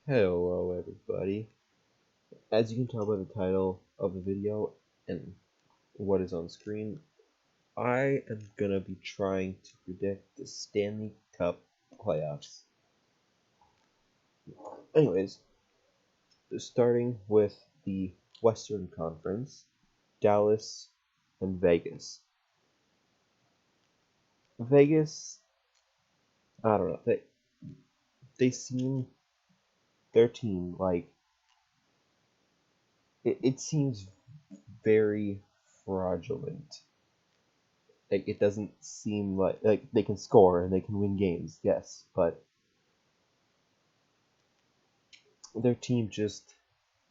Hello everybody. As you can tell by the title of the video and what is on screen, I am gonna be trying to predict the Stanley Cup playoffs. Anyways, starting with the Western Conference, Dallas and Vegas. Vegas, I don't know, they seem their team like it seems very fraudulent. Like it doesn't seem like they can score and they can win games, yes, but their team just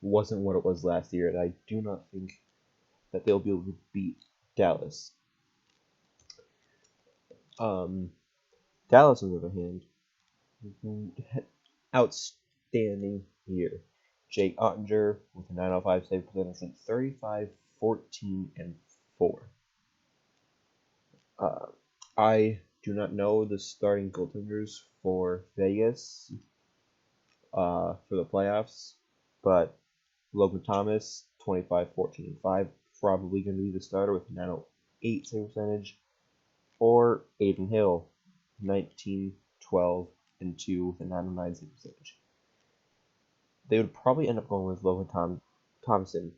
wasn't what it was last year, and I do not think that they'll be able to beat Dallas. Um, Dallas, on the other hand, outstanding year. Jake Ottinger with a 905 save percentage went 35, 14, and 4. Uh, I do not know the starting goaltenders for Vegas for the playoffs, but Logan Thomas, 25, 14, and 5, probably going to be the starter with 908 save percentage, or Aiden Hill, 19, 12, and 2 with a 909 save percentage. They would probably end up going with Logan Thompson.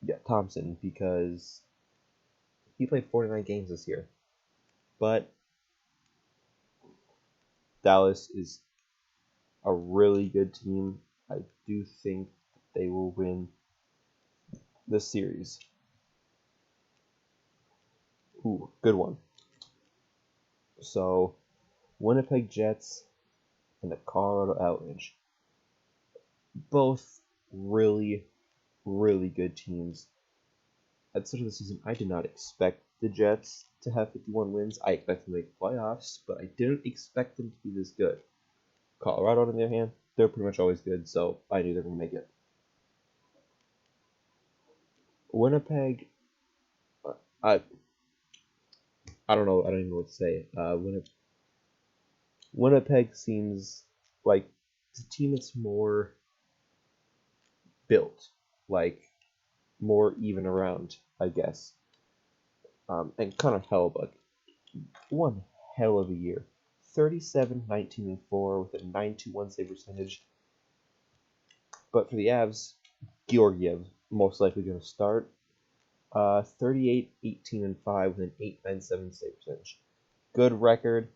Yeah, Thompson, because he played 49 games this year. But Dallas is a really good team. I do think they will win the series. Ooh, good one. So, Winnipeg Jets and the Colorado Avalanche. Both really, really good teams. At the start of the season, I did not expect the Jets to have 51 wins. I expected them to make the playoffs, but I didn't expect them to be this good. Colorado, on the other hand, they're pretty much always good, so I knew they were going to make it. Winnipeg, I don't know. I don't even know what to say. Winnipeg seems like it's a team that's more built, like more even around, I guess. And Connor Hellebuyck, one hell of a year. 37, 19, and 4 with a 921 save percentage. But for the Avs, Georgiev most likely going to start. 38, 18, and 5 with an 897 save percentage. Good record,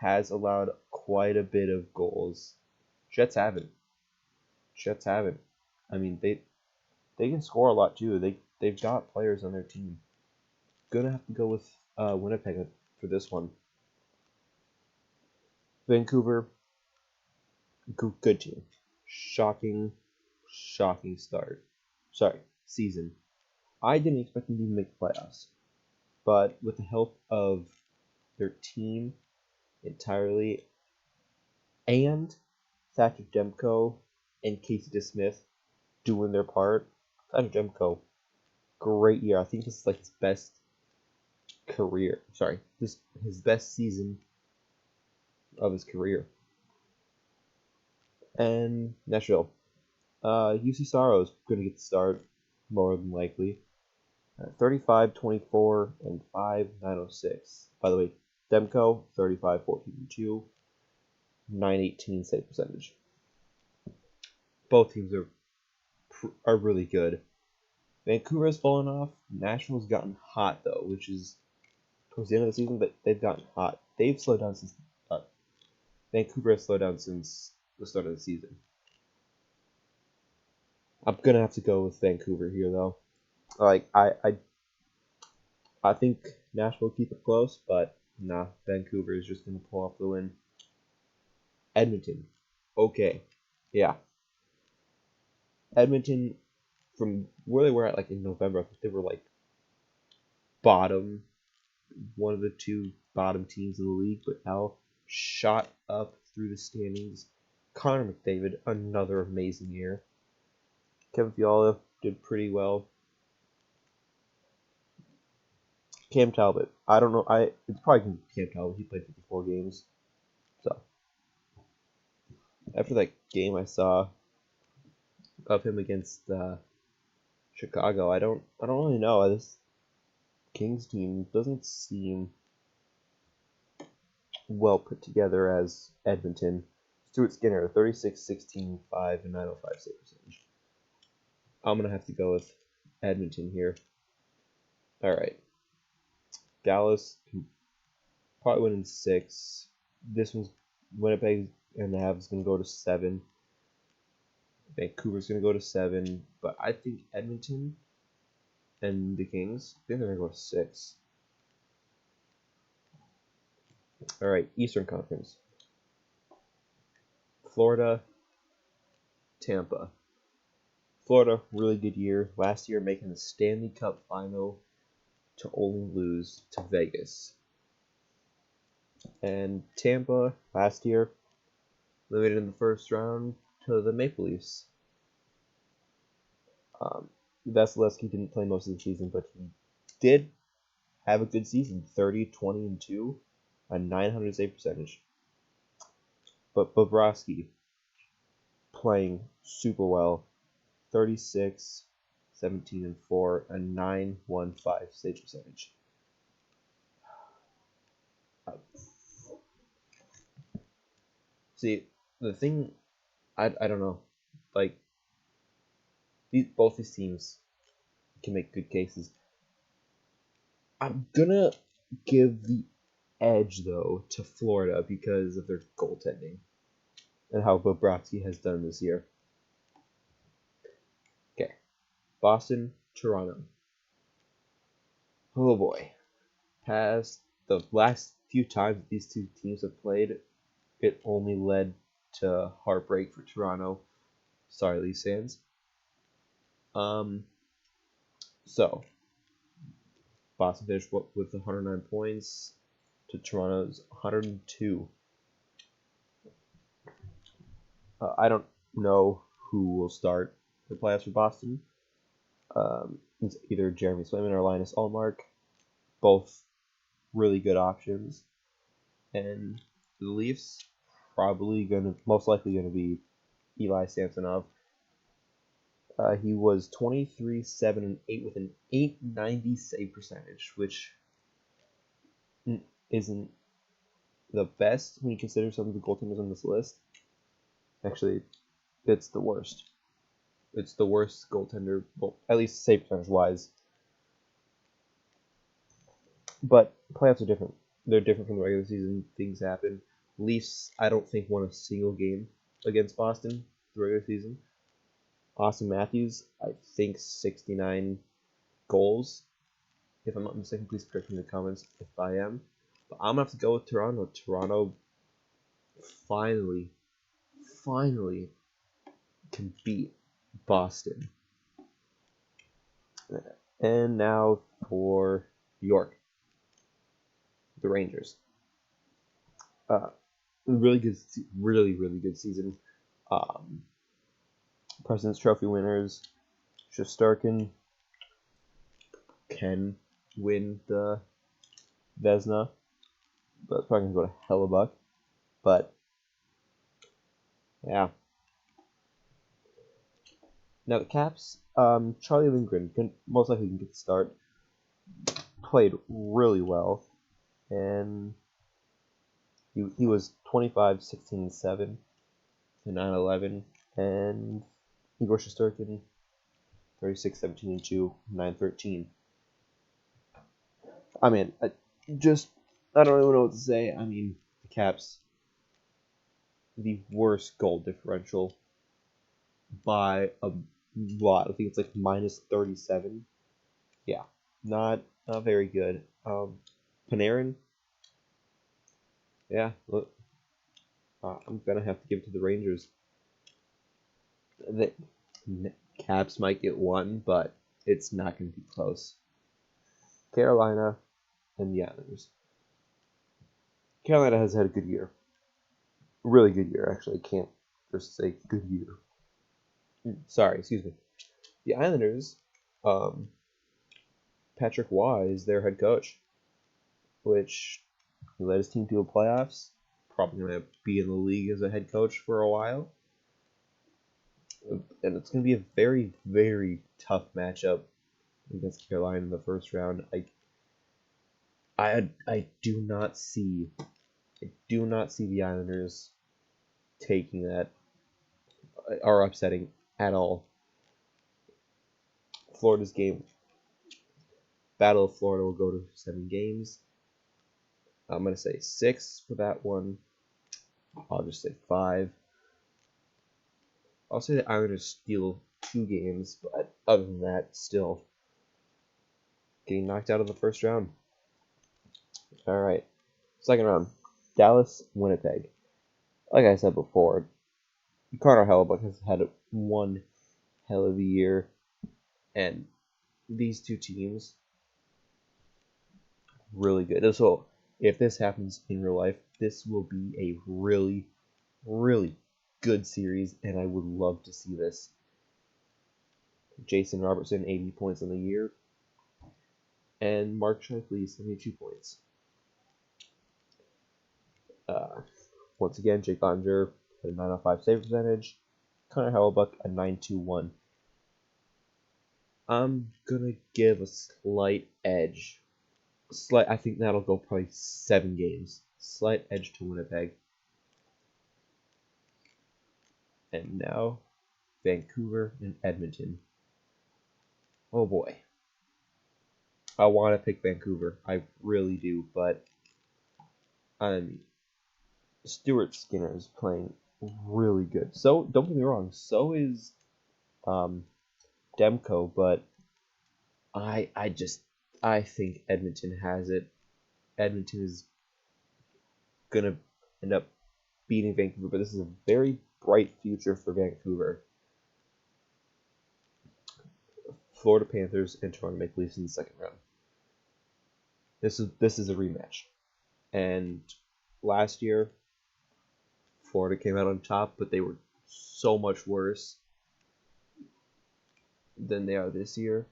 has allowed quite a bit of goals. Jets haven't. I mean, they can score a lot too. They've got players on their team. Gonna have to go with Winnipeg for this one. Vancouver, good team. Shocking start. Sorry, season. I didn't expect them to even make the playoffs, but with the help of their team entirely and Thatcher Demko and Casey DeSmith doing their part, Thatcher Demko, great year. I think this is like his best career. Sorry, his best season of his career. And Nashville. UC Saros going to get the start, more than likely. 35, 24, and 5, 906. By the way, Demko, 35, 14, and 2, 918 save percentage. Both teams are really good. Vancouver has fallen off. Nashville's gotten hot, though, which is towards the end of the season, but they've gotten hot. They've slowed down since Vancouver has slowed down since the start of the season. I'm gonna have to go with Vancouver here, though. Like I think Nashville will keep it close, but nah, Vancouver is just gonna pull off the win. Edmonton, okay, yeah. Edmonton, from where they were at like in November, I think they were like bottom, one of the two bottom teams in the league, but now shot up through the standings. Connor McDavid, another amazing year. Kevin Fiala did pretty well. Cam Talbot, I don't know. It's probably Cam Talbot. He played 54 games, so after that game I saw of him against Chicago, I don't really know. This Kings team doesn't seem well put together as Edmonton. Stuart Skinner, 36, 16, 5, and 905 save percentage. I'm going to have to go with Edmonton here. All right. Dallas can probably win in 6. This one's Winnipeg and the Habs going to go to 7. Vancouver's going to go to 7. But I think Edmonton and the Kings, I think they're going to go to 6. All right, Eastern Conference. Florida, Tampa. Florida, really good year. Last year making the Stanley Cup final to only lose to Vegas. And Tampa, last year, limited in the first round to the Maple Leafs. Vasilevsky didn't play most of the season, but he did have a good season. 30, 20, and 2, a 900 save percentage. But Bobrovsky playing super well. 36, 17, and 4, a 915 save percentage. See, the thing, I don't know. Like, both these teams can make good cases. I'm gonna give the edge, though, to Florida because of their goaltending and how Bobrovsky has done this year. Okay. Boston, Toronto. Oh boy. Past the last few times these two teams have played, it only led to heartbreak for Toronto. Sorry, Leafs fans. So Boston finished with 109 points to Toronto's 102. I don't know who will start the playoffs for Boston. It's either Jeremy Swayman or Linus Ullmark. Both really good options. And the Leafs most likely gonna be Eli Samsonov. He was 23, 7, and 8 with an 890 save percentage, which isn't the best when you consider some of the goaltenders on this list. Actually, it's the worst. It's the worst goaltender, well, at least save percentage wise. But playoffs are different. They're different from the regular season. Things happen. Leafs, I don't think, won a single game against Boston the regular season. Austin Matthews, I think 69 goals. If I'm not mistaken, please correct me in the comments if I am. But I'm going to have to go with Toronto. Toronto finally can beat Boston. And now for York. The Rangers. Really good season. President's Trophy winners. Shesterkin can win the Vezina, but it's probably going to go to Hellebuck. But, yeah. Now the Caps, Charlie Lindgren most likely can get the start. Played really well, and he was 25, 16, and 7, and 9, 11, and Igor Shesterkin, 36, 17, and 2, 9, 13. I mean, I don't really know what to say. I mean, the Caps, the worst goal differential by a lot. I think it's like minus 37. Yeah, not very good. Panarin, yeah, look, I'm gonna have to give it to the Rangers. The Caps might get one, but it's not gonna be close. Carolina and the Islanders. Carolina has had a good year. Really good year, actually. I can't just say good year. Sorry, excuse me. The Islanders, Patrick Waugh is their head coach, which led his team to the playoffs. Probably going to be in the league as a head coach for a while. and it's going to be a very, very tough matchup against Carolina in the first round. I do not see the Islanders taking that or upsetting at all. Florida's game, Battle of Florida, will go to 7 games. I'm going to say 6 for that one. I'll just say 5. I'll say the Islanders steal 2 games, but other than that, still getting knocked out of the first round. All right, second round, Dallas, Winnipeg. Like I said before, Connor Hellebuyck has had one hell of a year, and these two teams really good. So if this happens in real life, this will be a really, really good series, and I would love to see this. Jason Robertson, 80 points on the year, and Mark Scheifele, 72 points. Once again, Jake Oettinger at a 905 save percentage, Connor Hellebuyck a 921. I'm gonna give a slight edge. I think that'll go probably 7 games. Slight edge to Winnipeg. And now, Vancouver and Edmonton. Oh boy. I want to pick Vancouver. I really do, but Stuart Skinner is playing really good. So don't get me wrong. So is Demko, but I think Edmonton has it. Edmonton is gonna end up beating Vancouver, but this is a very bright future for Vancouver. Florida Panthers and Toronto Maple Leafs in the second round. This is a rematch, and last year Florida came out on top, but they were so much worse than they are this year.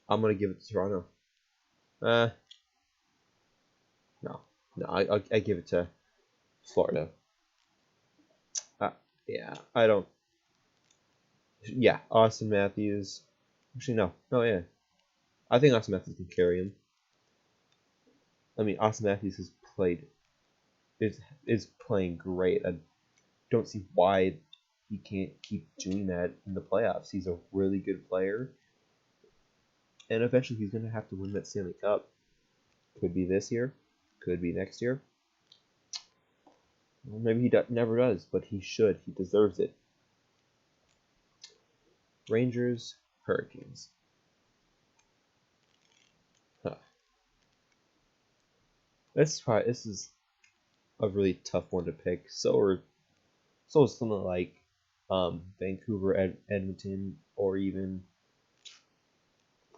I'm gonna give it to Toronto. No, I give it to Florida. Yeah, I don't. Yeah, Austin Matthews. Actually, no, yeah. I think Austin Matthews can carry him. I mean, Austin Matthews has played, is playing great. I don't see why he can't keep doing that in the playoffs. He's a really good player, and eventually he's going to have to win that Stanley Cup. Could be this year, could be next year. Well, maybe he never does, but he should. He deserves it. Rangers, Hurricanes. This is a really tough one to pick. So is something like Vancouver, Edmonton, or even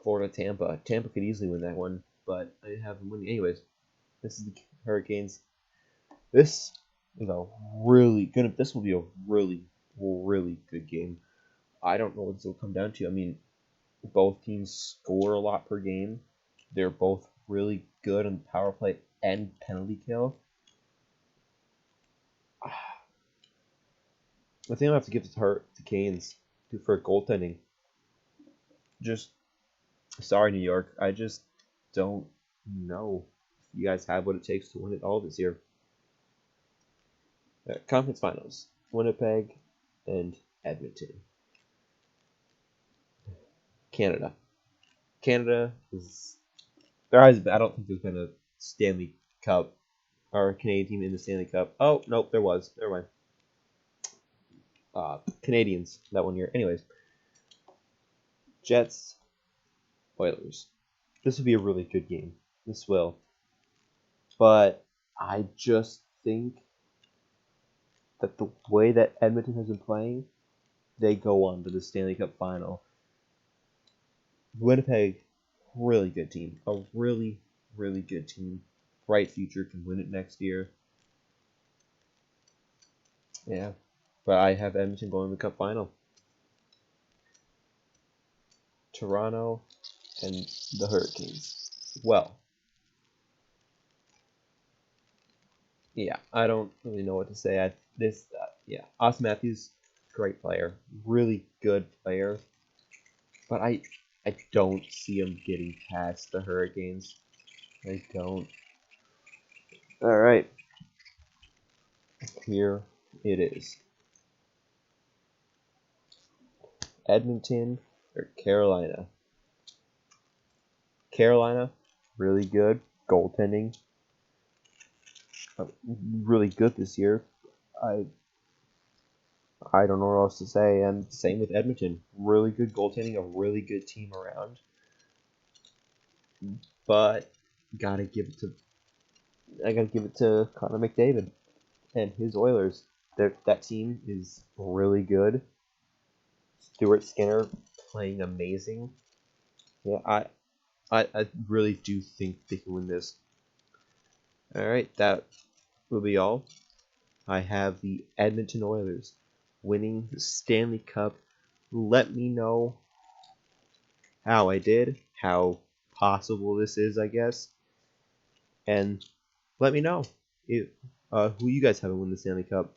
Florida, Tampa. Tampa could easily win that one, but I have them winning anyways. This is the Hurricanes. This will be a really, really good game. I don't know what this will come down to. I mean, both teams score a lot per game. They're both really good on power play and penalty kill. I think I'll have to give it to Canes for goaltending. Just sorry, New York. I just don't know if you guys have what it takes to win it all this year. Conference Finals: Winnipeg and Edmonton. Canada is I don't think there's been a Stanley Cup or a Canadian team in the Stanley Cup. Oh nope, there was. Never mind. Canadians that one year. Anyways, Jets, Oilers. This will be a really good game. This will. But I just think that the way that Edmonton has been playing, they go on to the Stanley Cup final. Winnipeg, really good team. A really, really good team. Bright future, can win it next year. Yeah. But I have Edmonton going to the Cup final. Toronto and the Hurricanes. Well, yeah, I don't really know what to say. Yeah, Austin Matthews, great player, really good player, but I don't see him getting past the Hurricanes. I don't. All right, here it is. Edmonton or Carolina. Carolina, really good goaltending, really good this year. I I don't know what else to say. And same with Edmonton, really good goaltending, a really good team around. But gotta give it to I gotta give it to Connor McDavid and his Oilers. That team is really good. Stuart Skinner playing amazing. Yeah, I really do think they can win this. All right, that will be all. I have the Edmonton Oilers winning the Stanley Cup. Let me know how I did, how possible this is, I guess, and let me know who you guys have win the Stanley Cup.